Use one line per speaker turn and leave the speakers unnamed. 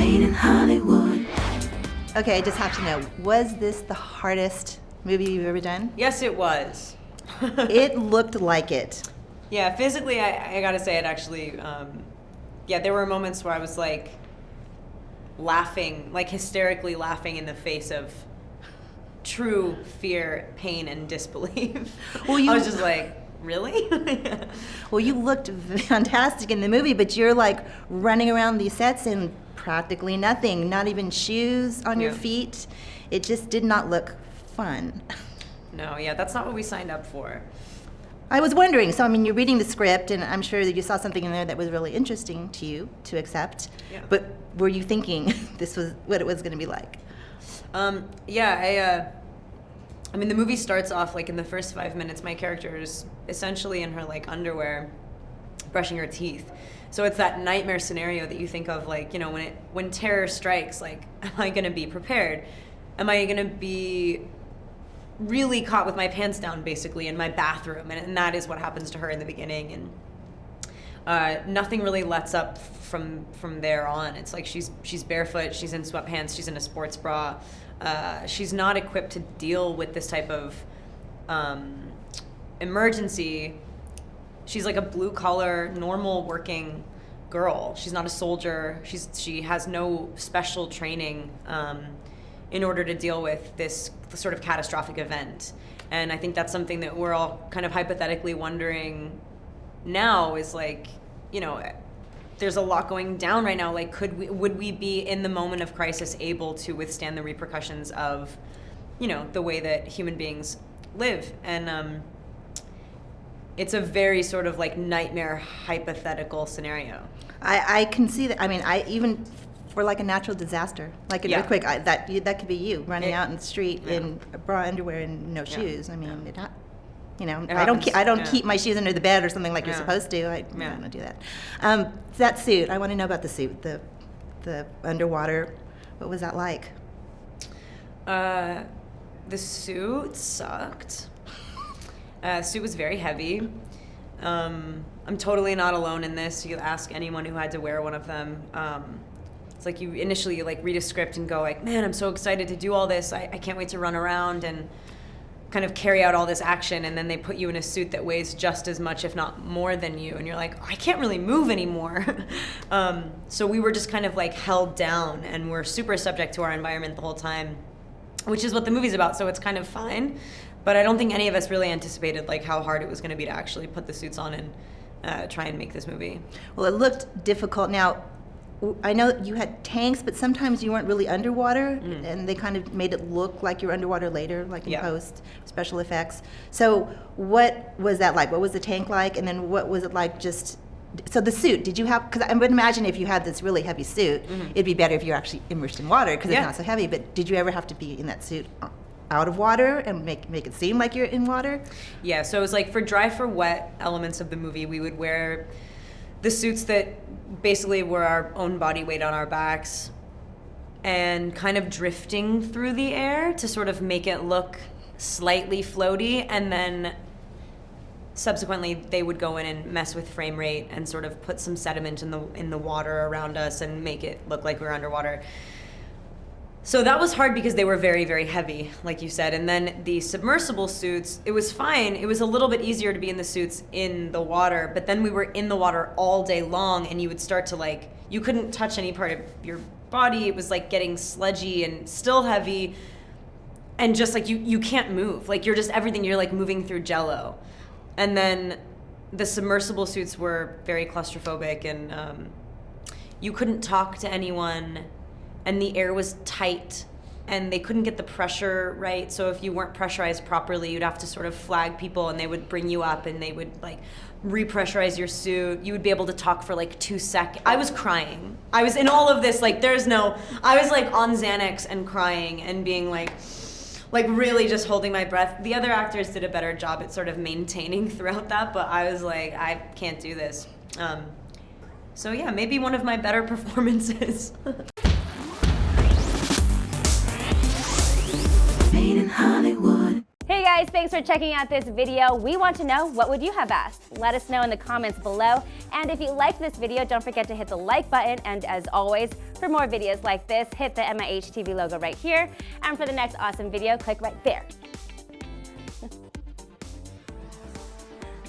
Made in Hollywood.
Okay, I just have to know, was this the hardest movie you've ever done?
Yes, it was.
It looked like it.
Yeah, physically, I gotta say it actually, there were moments where I was like laughing, like hysterically laughing in the face of true fear, pain, and disbelief. Well, I was just like, really?
Well, you looked fantastic in the movie, but you're like running around these sets in practically nothing, not even shoes on your feet. It just did not look fun.
No, yeah, that's not what we signed up for.
I was wondering, so I mean, you're reading the script, and I'm sure that you saw something in there that was really interesting to you to accept, but were you thinking this was what it was going to be like?
I mean, the movie starts off, like, in the first 5 minutes, my character is essentially in her, like, underwear, brushing her teeth. So it's that nightmare scenario that you think of, like, you know, when terror strikes, like, am I going to be prepared? Am I going to be really caught with my pants down, basically, in my bathroom? And that is what happens to her in the beginning. And nothing really lets up from there on. It's like she's barefoot, she's in sweatpants, she's in a sports bra. She's not equipped to deal with this type of emergency. She's like a blue-collar, normal working girl. She's not a soldier. She has no special training in order to deal with this sort of catastrophic event. And I think that's something that we're all kind of hypothetically wondering now is like, you know, there's a lot going down right now. Like, would we be in the moment of crisis able to withstand the repercussions of, you know, the way that human beings live? And it's a very sort of like nightmare hypothetical scenario.
I can see that. I mean, even for like a natural disaster, like an earthquake, that could be you running out in the street in a bra, underwear, and no shoes. I mean, I don't keep my shoes under the bed or something like you're supposed to. I don't do that. That suit, I want to know about the suit, the underwater. What was that like?
The suit sucked. Suit was very heavy. I'm totally not alone in this. You ask anyone who had to wear one of them. It's like you initially like read a script and go like, man, I'm so excited to do all this. I can't wait to run around and kind of carry out all this action. And then they put you in a suit that weighs just as much, if not more than you. And you're like, I can't really move anymore. So we were just kind of like held down, and we're super subject to our environment the whole time, which is what the movie's about. So it's kind of fine. But I don't think any of us really anticipated like how hard it was going to be to actually put the suits on and try and make this movie. Well,
it looked difficult. Now, I know you had tanks, but sometimes you weren't really underwater, and they kind of made it look like you were underwater later, like in post, special effects. So what was that like? What was the tank like? And then what was it like just... So the suit, did you have... Because I would imagine if you had this really heavy suit, it'd be better if you were actually immersed in water because it's not so heavy. But did you ever have to be in that suit out of water and make it seem like you're in water?
Yeah, so it was like for dry for wet elements of the movie, we would wear the suits that basically were our own body weight on our backs and kind of drifting through the air to sort of make it look slightly floaty, and then subsequently they would go in and mess with frame rate and sort of put some sediment in the water around us and make it look like we were underwater. So that was hard because they were very, very heavy, like you said. And then the submersible suits, it was fine. It was a little bit easier to be in the suits in the water, but then we were in the water all day long, and you would start to like, you couldn't touch any part of your body. It was like getting sludgy and still heavy, and just like you can't move. Like you're just everything, you're like moving through jello. And then the submersible suits were very claustrophobic, and you couldn't talk to anyone. And the air was tight, and they couldn't get the pressure right. So if you weren't pressurized properly, you'd have to sort of flag people, and they would bring you up, and they would like repressurize your suit. You would be able to talk for like 2 seconds. I was crying. I was in all of this, like I was like on Xanax and crying and being like really just holding my breath. The other actors did a better job at sort of maintaining throughout that, but I was like, I can't do this. So yeah, maybe one of my better performances.
Made in Hollywood.
Hey guys!
guys, thanks for checking out this video. We want to know, what would you have asked? Let us know in the comments below. And if you liked this video, don't forget to hit the like button. And as always, for more videos like this, hit the MIH TV logo right here. And for the next awesome video, click right there.